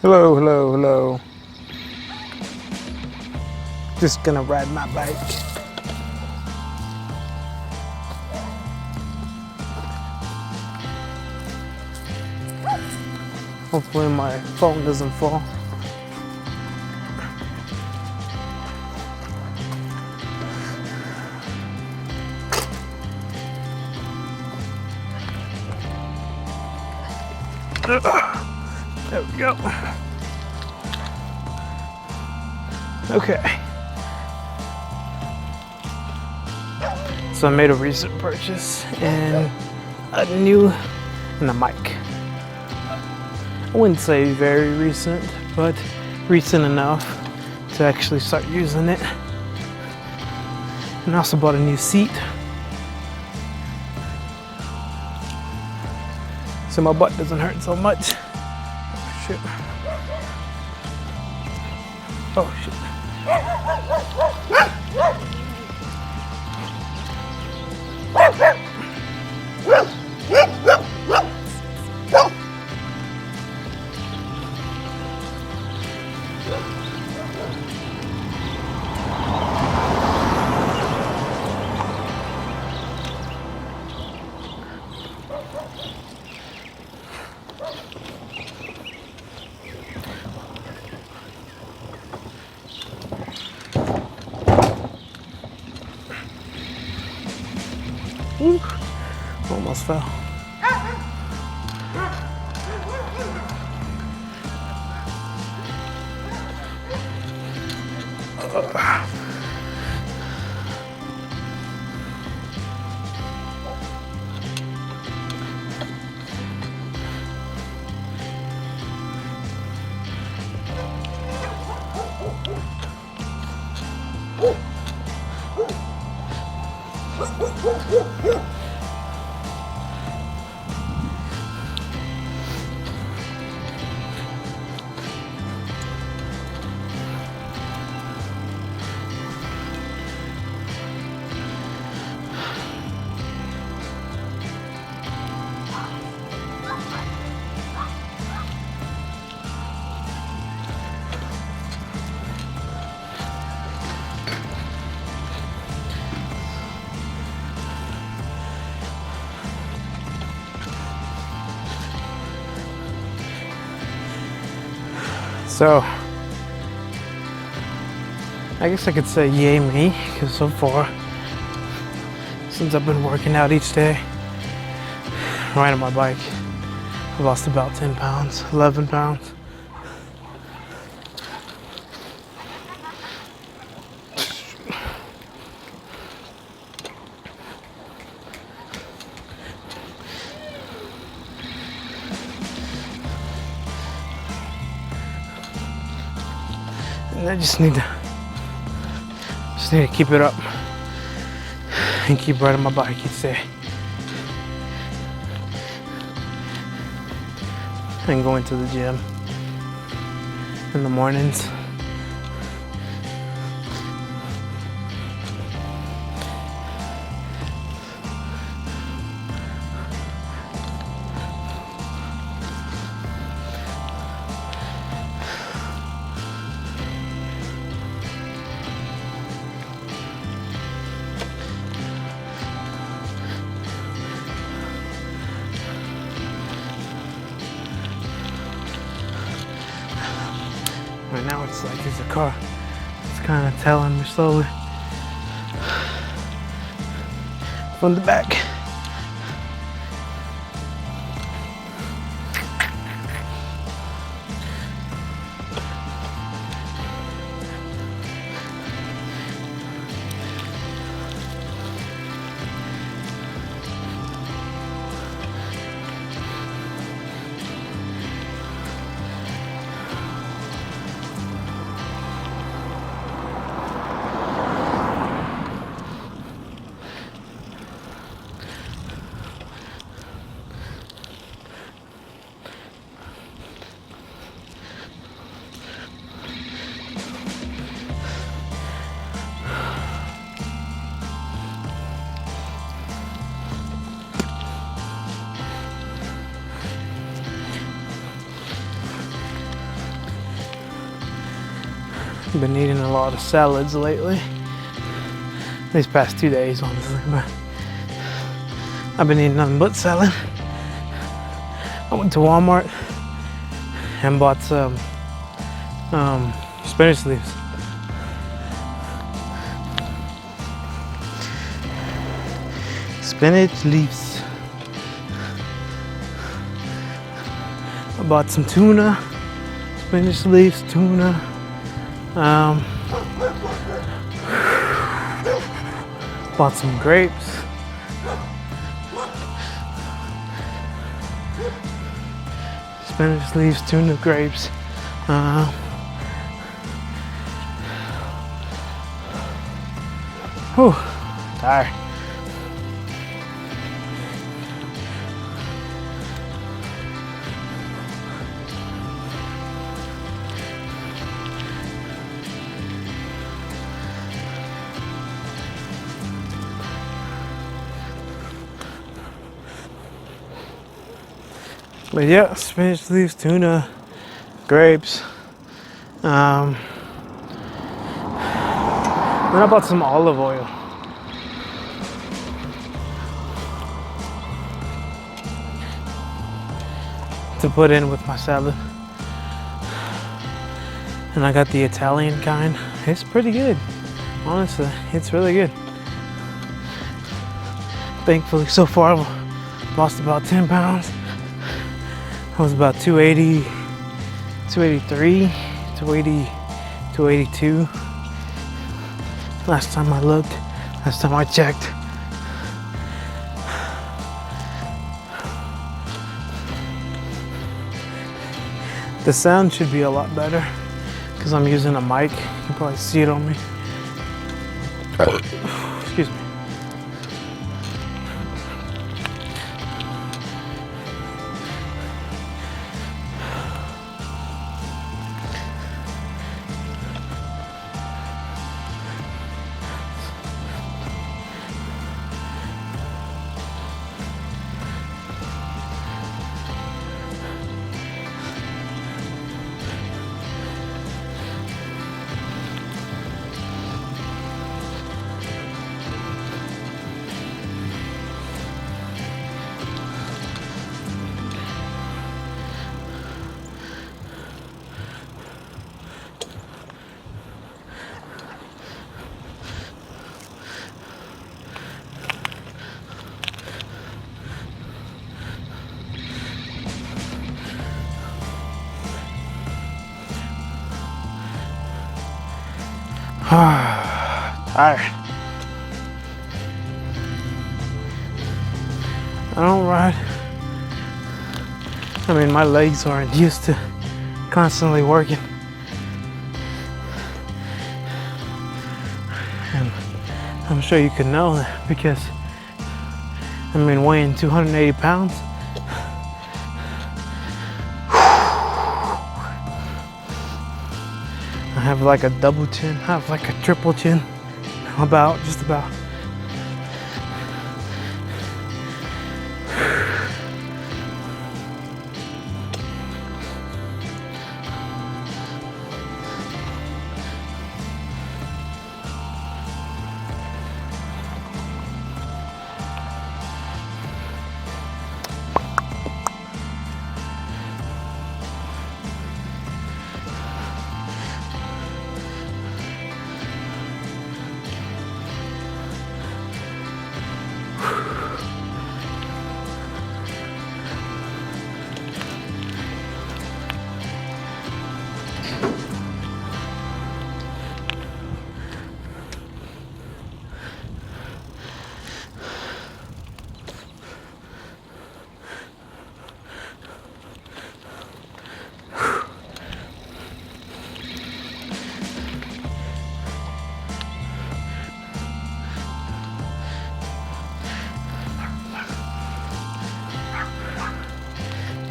Hello, hello, hello. Just gonna ride my bike. Hopefully my phone doesn't fall. There we go. Okay. So I made a recent purchase and a mic. I wouldn't say very recent, but recent enough to actually start using it. And I also bought a new seat, so my butt doesn't hurt so much. Oh, shit. Oh shit. Ooh, almost fell. So, I guess I could say yay me, because so far, since I've been working out each day, riding my bike, I've lost about 10 pounds, 11 pounds. And I just need to keep it up and keep riding my bike each day. And going to the gym in the mornings. Right now it's like there's a car. It's kind of tailing me slowly from the back. I've been eating a lot of salads lately. These past 2 days, honestly, but I've been eating nothing but salad. I went to Walmart and bought some spinach leaves. Spinach leaves. I bought some tuna, spinach leaves, tuna. Bought some grapes. Spinach leaves, tuna, grapes. Whew, tired. But yeah, spinach leaves, tuna, grapes. Then I bought some olive oil. To put in with my salad. And I got the Italian kind. It's pretty good. Honestly, it's really good. Thankfully, so far I've lost about 10 pounds. I was about 280, 283, 280, 282. Last time I looked, last time I checked. The sound should be a lot better because I'm using a mic. You can probably see it on me. Excuse me. Tired. I don't ride. I mean, my legs aren't used to constantly working. And I'm sure you could know that because, I mean, weighing 280 pounds. I have like a double chin, I have like a triple chin, just about.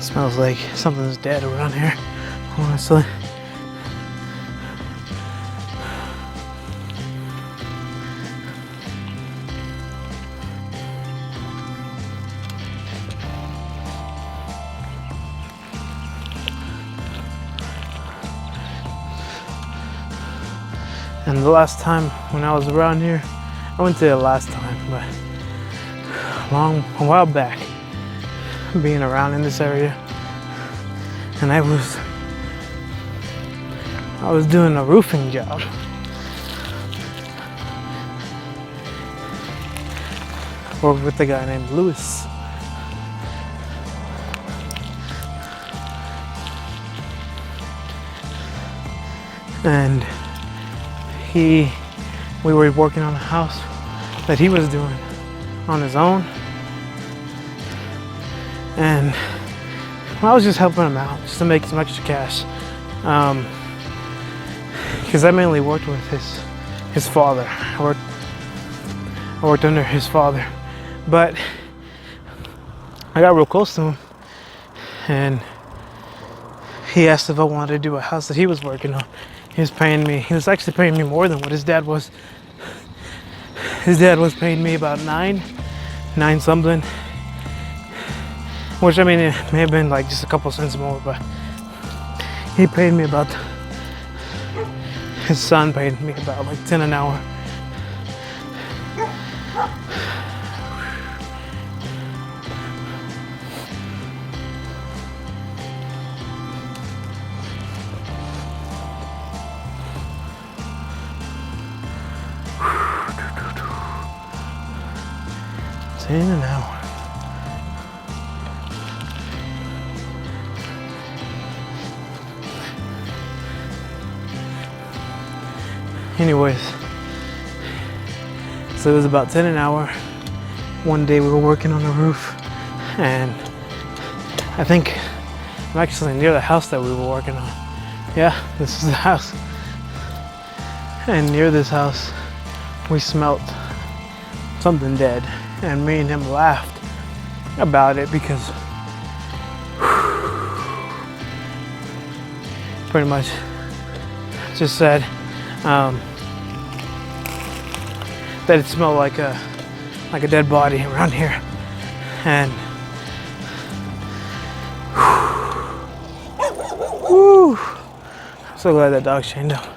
Smells like something's dead around here, honestly. And the last time when I was around here, I wouldn't say the last time, but a while back, being around in this area, and I was doing a roofing job. Worked with a guy named Lewis. And we were working on a house that he was doing on his own. And I was just helping him out just to make some extra cash. Because I mainly worked with his father. I worked under his father. But I got real close to him, and he asked if I wanted to do a house that he was working on. He was actually paying me more than what his dad was. His dad was paying me about nine something. Which, I mean, it may have been like just a couple cents more, but he paid me about, his son paid me about like 10 an hour. $10 an hour. Anyways, so it was about 10 an hour. One day we were working on the roof, and I think I'm actually near the house that we were working on. Yeah, this is the house. And near this house, we smelt something dead, and me and him laughed about it because pretty much just said that it smelled like a dead body around here. And whew, I'm so glad that dog chained up.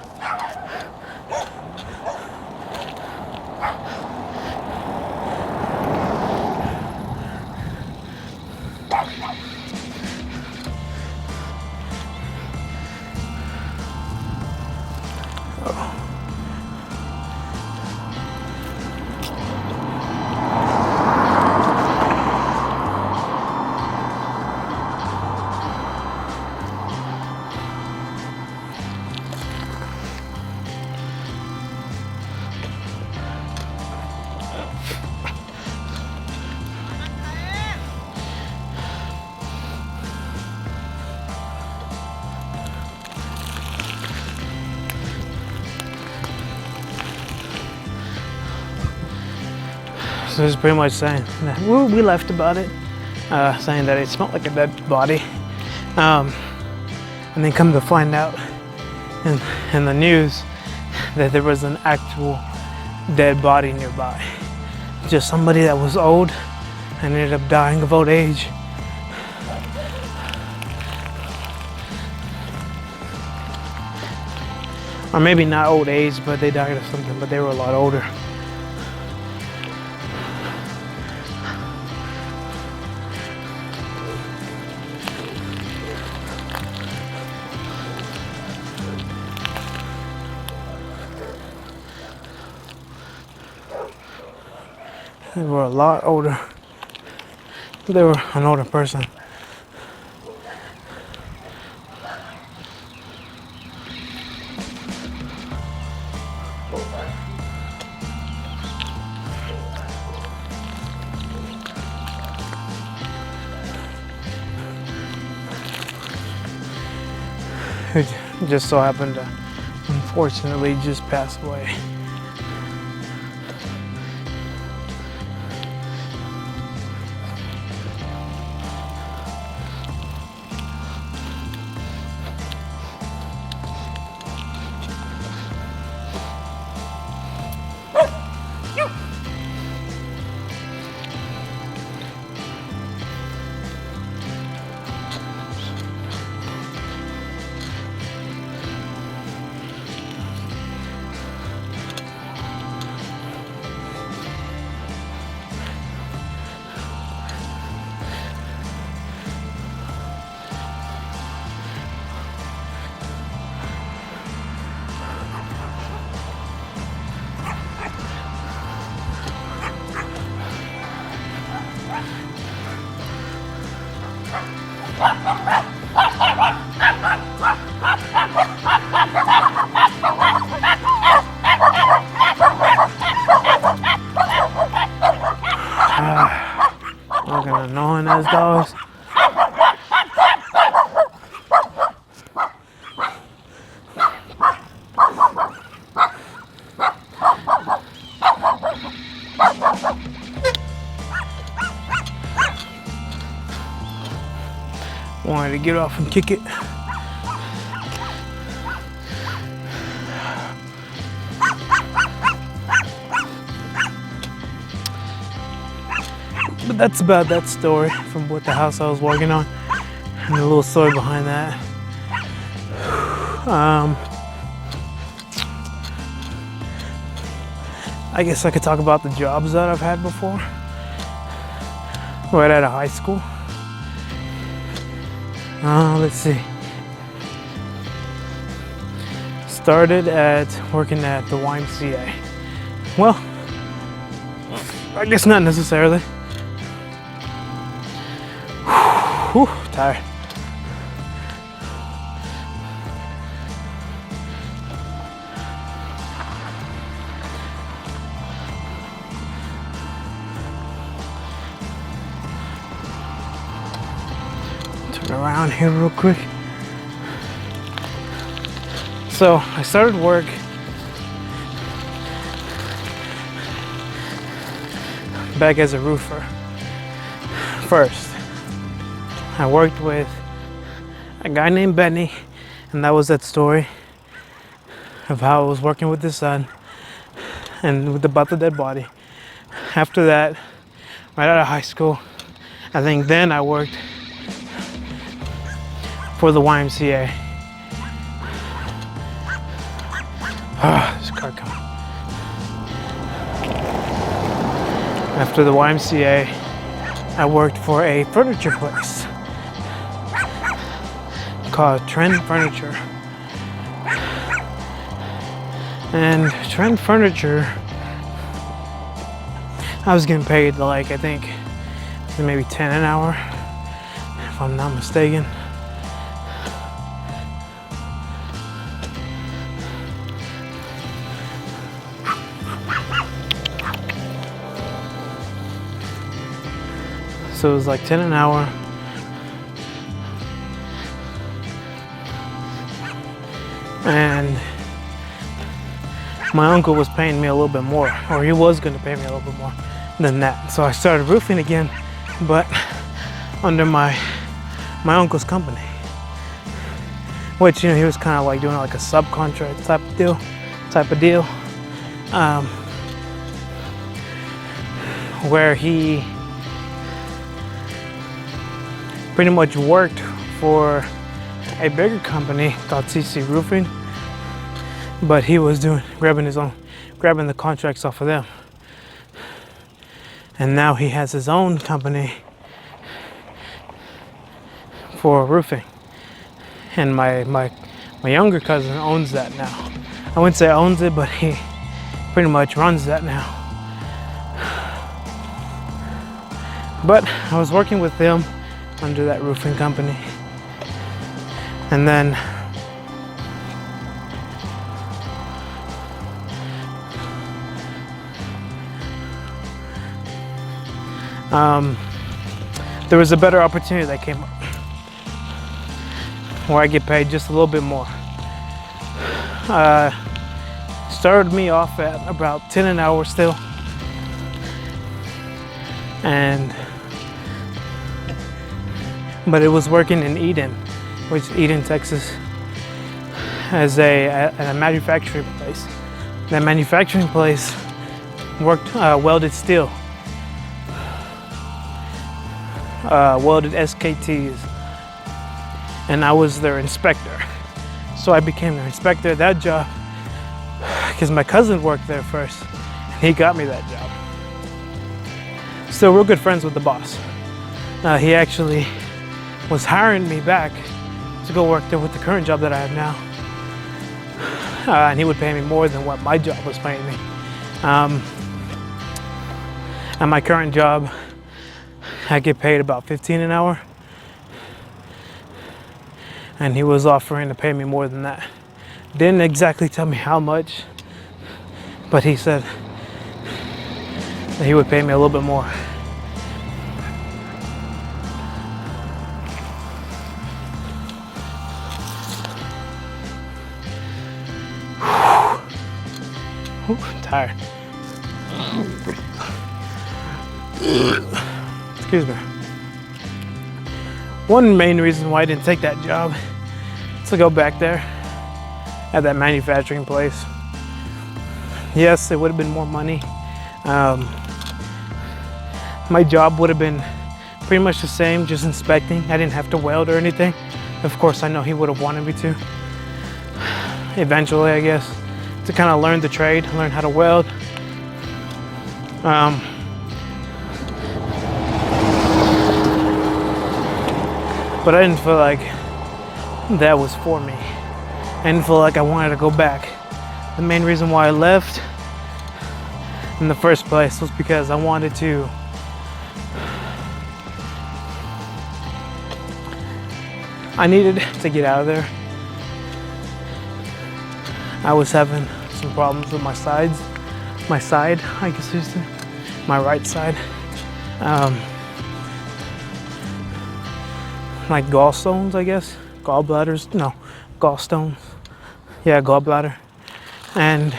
So it's pretty much saying that we left about it, saying that it smelled like a dead body, and then come to find out in the news that there was an actual dead body nearby. Just somebody that was old and ended up dying of old age. Or maybe not old age, but they died of something, but they were a lot older. They were a lot older. They were an older person. Who just so happened to, unfortunately, just pass away. dogs. Wanted to get off and kick it. But that's about that story from what the house I was working on, and a little story behind that. I guess I could talk about the jobs that I've had before. Right out of high school. Let's see. Started at working at the YMCA. Well, I guess not necessarily. Whew, tired. Turn around here real quick. So I started work back as a roofer. First, I worked with a guy named Benny, and that was that story of how I was working with his son and about the dead body. After that, right out of high school, I think then I worked for the YMCA. This car coming. After the YMCA, I worked for a furniture place called Trend Furniture. And Trend Furniture, I was getting paid like, I think maybe 10 an hour, if I'm not mistaken. So it was like 10 an hour. And my uncle was paying me a little bit more, or he was going to pay me a little bit more than that. So I started roofing again, but under my uncle's company, which, you know, he was kind of like doing like a subcontract type of deal, where he pretty much worked for a bigger company called CC Roofing, but he was grabbing the contracts off of them. And now he has his own company for roofing. And my younger cousin owns that now. I wouldn't say owns it, but he pretty much runs that now. But I was working with them under that roofing company. And then there was a better opportunity that came up where I get paid just a little bit more. Started me off at about 10 an hour still, but it was working in Eden, Texas, as a manufacturing place. That manufacturing place worked welded steel, welded SKTs, and I was their inspector. So I became their inspector at that job because my cousin worked there first, and he got me that job. Still real good friends with the boss. He actually was hiring me back to go work there with the current job that I have now. And he would pay me more than what my job was paying me. At my current job, I get paid about 15 an hour. And he was offering to pay me more than that. Didn't exactly tell me how much, but he said that he would pay me a little bit more. Ooh, I'm tired. Excuse me. One main reason why I didn't take that job is to go back there at that manufacturing place. Yes, it would have been more money. My job would have been pretty much the same, just inspecting. I didn't have to weld or anything. Of course, I know he would have wanted me to. Eventually, I guess, to kind of learn the trade, learn how to weld. But I didn't feel like that was for me. I didn't feel like I wanted to go back. The main reason why I left in the first place was because I wanted to I needed to get out of there. I was having some problems with my side, I guess you say, my right side. Like gallstones, I guess, gallbladders, no, gallstones, yeah, gallbladder, and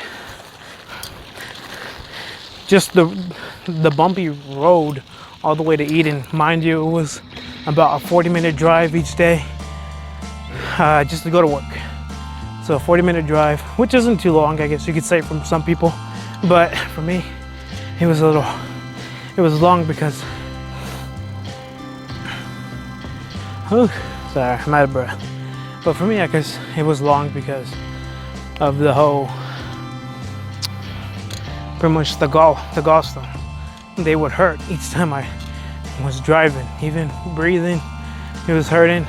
just the bumpy road all the way to Eden. Mind you, it was about a 40-minute drive each day, just to go to work. So a 40-minute drive, which isn't too long, I guess you could say, from some people, but for me, it was long because, sorry, I'm out of breath. But for me, I guess it was long because of the whole, pretty much the gallstones. They would hurt each time I was driving, even breathing, it was hurting.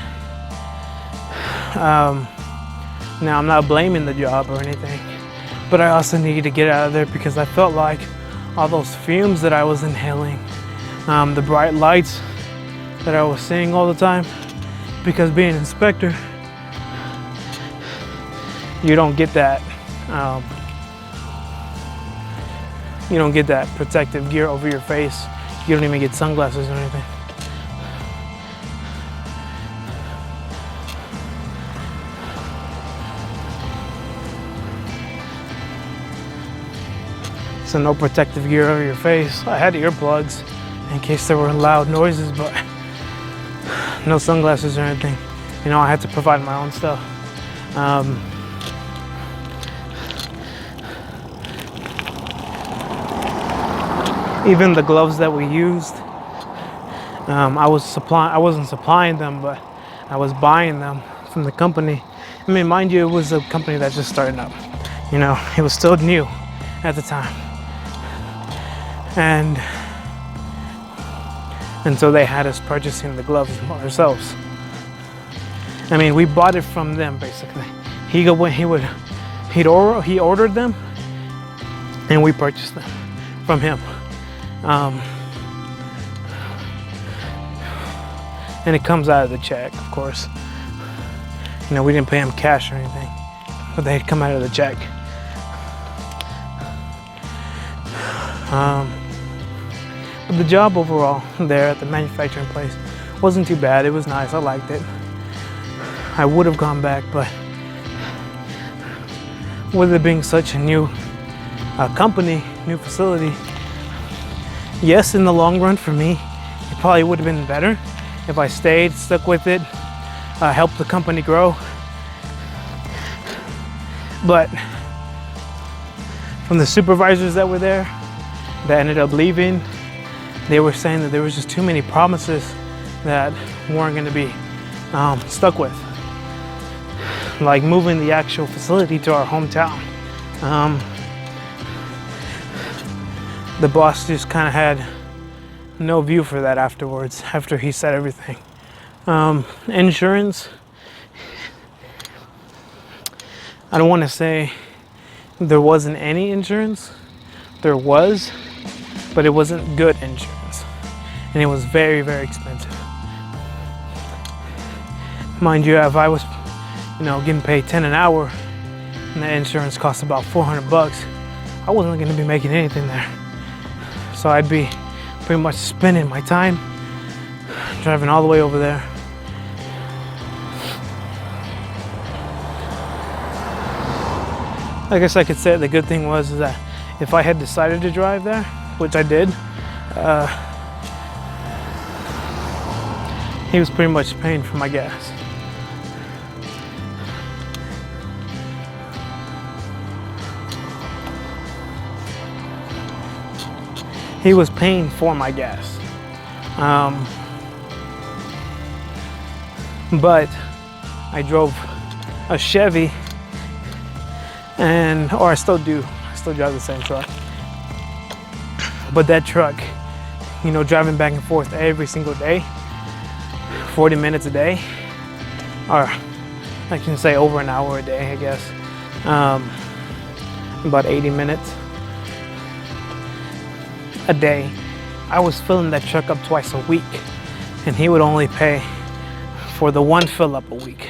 Now, I'm not blaming the job or anything, but I also needed to get out of there because I felt like all those fumes that I was inhaling, the bright lights that I was seeing all the time, because being an inspector, you don't get that protective gear over your face. You don't even get sunglasses or anything. So no protective gear over your face. I had earplugs in case there were loud noises, but no sunglasses or anything. You know, I had to provide my own stuff. Even the gloves that we used, I wasn't supplying them, but I was buying them from the company. I mean, mind you, it was a company that's just starting up. You know, it was still new at the time. And so they had us purchasing the gloves ourselves. I mean, we bought it from them basically. He ordered them, and we purchased them from him. And it comes out of the check, of course. You know, we didn't pay him cash or anything, but they'd come out of the check. But the job overall there at the manufacturing place wasn't too bad. It was nice. I liked it. I would have gone back, but with it being such a new company, new facility, yes, in the long run for me, it probably would have been better if I stayed, stuck with it, helped the company grow. But from the supervisors that were there, that ended up leaving, they were saying that there was just too many promises that weren't going to be stuck with. Like moving the actual facility to our hometown. The boss just kind of had no view for that afterwards, after he said everything. Insurance, I don't want to say there wasn't any insurance. There was, but it wasn't good insurance. And it was very, very expensive. Mind you, if I was, getting paid 10 an hour and the insurance cost about $400, I wasn't going to be making anything there. So I'd be pretty much spending my time driving all the way over there. I guess I could say the good thing was that if I had decided to drive there, which I did, he was pretty much paying for my gas. He was paying for my gas. But I drove a Chevy, or I still do. I still drive the same truck. But that truck, you know, driving back and forth every single day, 40 minutes a day, or I can say over an hour a day, I guess. About 80 minutes a day. I was filling that truck up twice a week, and he would only pay for the one fill up a week.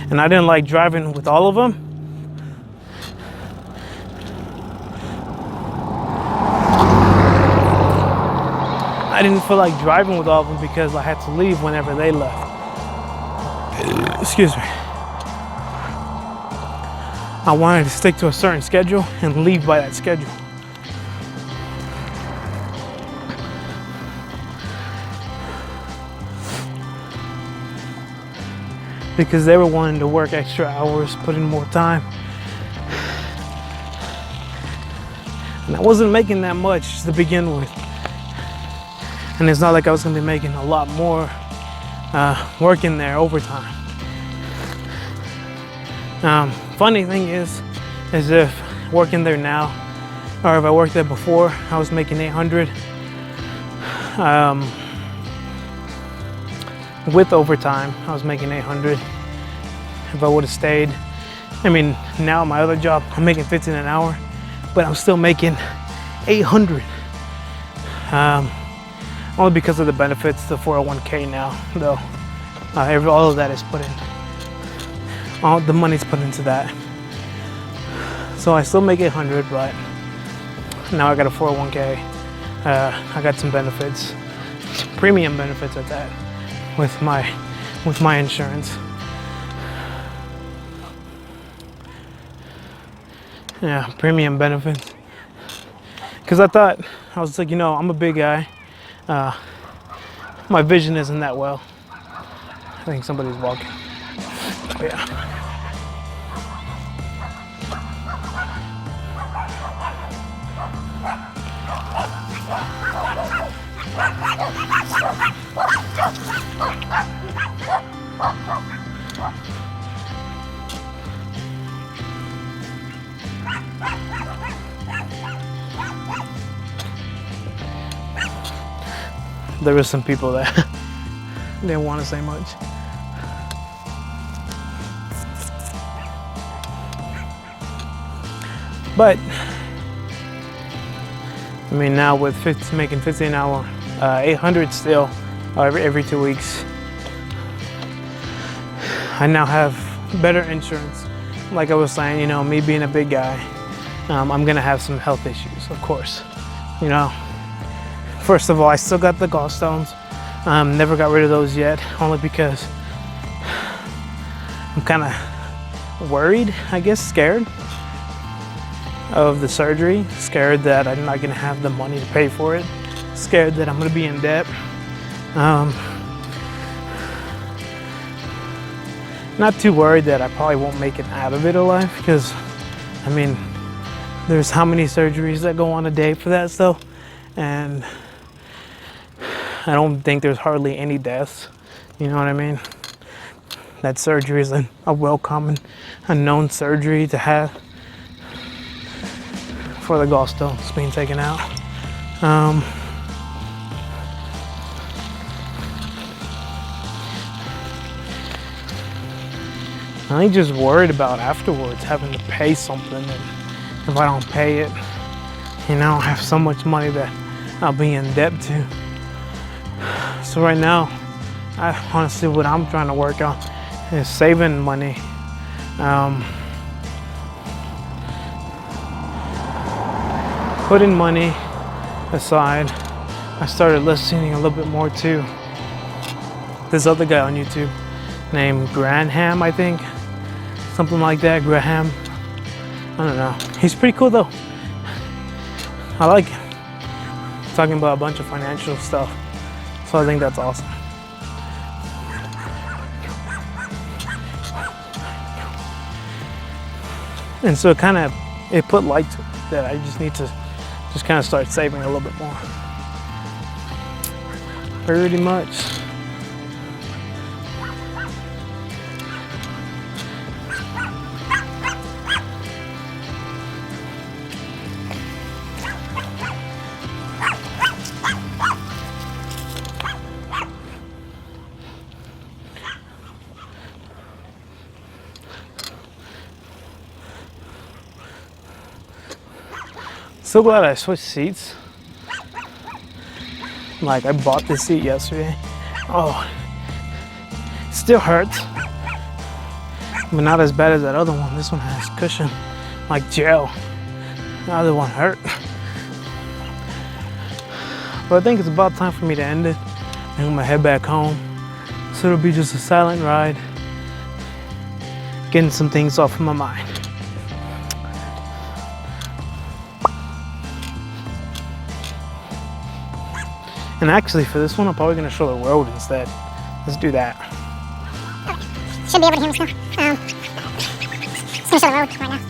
And I didn't like driving with all of them. I didn't feel like driving with all of them because I had to leave whenever they left. Excuse me. I wanted to stick to a certain schedule and leave by that schedule. Because they were wanting to work extra hours, put in more time. And I wasn't making that much to begin with. And it's not like I was gonna be making a lot more working there overtime. Funny thing is if working there now, or if I worked there before, I was making 800. With overtime, I was making 800. If I would have stayed, I mean, now my other job, I'm making 15 an hour, but I'm still making 800. Only because of the benefits, the 401k now, though. All of that is put in. All the money's put into that. So I still make 800, but now I got a 401k. I got some benefits, premium benefits at that, with my insurance. Yeah, premium benefits. Because I was like, you know, I'm a big guy. My vision isn't that well. I think somebody's walking. Yeah. There were some people that didn't want to say much. But I mean, now with making 50 an hour, 800 still every 2 weeks. I now have better insurance. Like I was saying, you know, me being a big guy, I'm gonna have some health issues, of course. You know, first of all, I still got the gallstones. Never got rid of those yet, only because I'm kind of worried, I guess, scared of the surgery, scared that I'm not gonna have the money to pay for it, scared that I'm gonna be in debt. Not too worried that I probably won't make it out of it alive, because I mean, there's how many surgeries that go on a day for that stuff, and I don't think there's hardly any deaths. You know what I mean? That surgery is a well-common, a known surgery to have for the gallstones being taken out. I ain't just worried about afterwards having to pay something, and if I don't pay it, you know, I have so much money that I'll be in debt to. So right now, honestly, what I'm trying to work on is saving money. Putting money aside. I started listening a little bit more to this other guy on YouTube named Graham, I think. Something like that, Graham. I don't know. He's pretty cool though. I like him. Talking about a bunch of financial stuff. So I think that's awesome. And so it put light to it that I just need to just kind of start saving a little bit more. Pretty much. So glad I switched seats. Like, I bought this seat yesterday. Oh, still hurts, but not as bad as that other one. This one has cushion, like gel. The other one hurt. But I think it's about time for me to end it. I'm gonna head back home. So it'll be just a silent ride, getting some things off of my mind. And actually, for this one, I'm probably going to show the road instead. Let's do that. Should be able to hear me now. Just gonna show the road right now.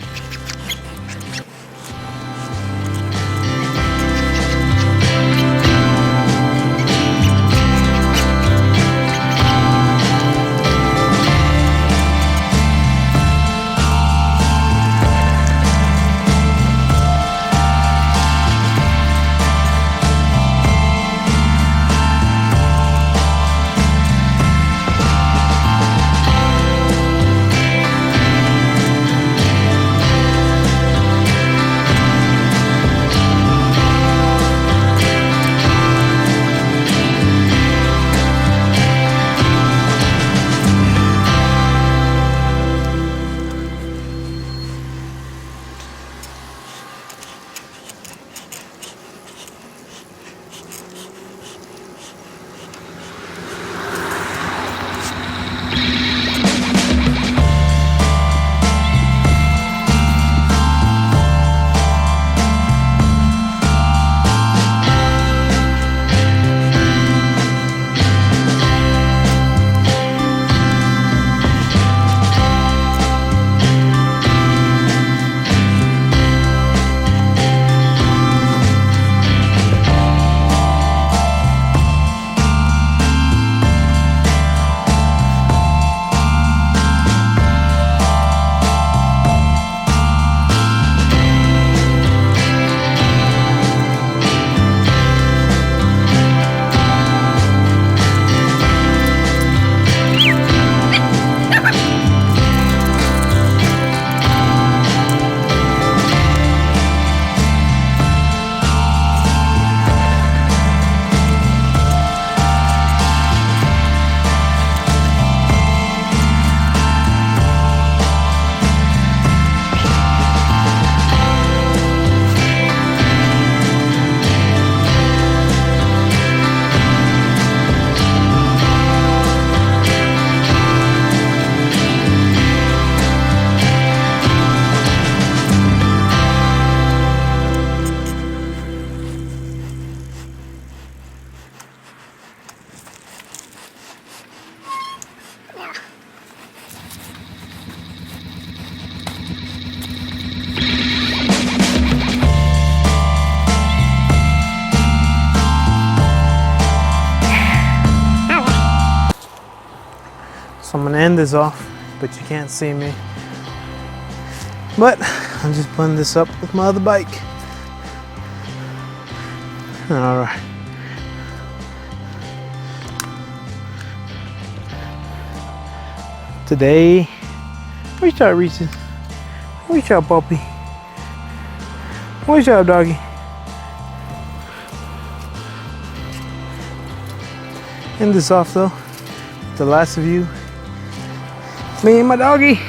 So I'm gonna end this off, but you can't see me. But I'm just putting this up with my other bike. All right. Today, reach out, Reese's. Reach out, puppy. Reach out, doggy. End this off though. The last of you. Me and my doggy.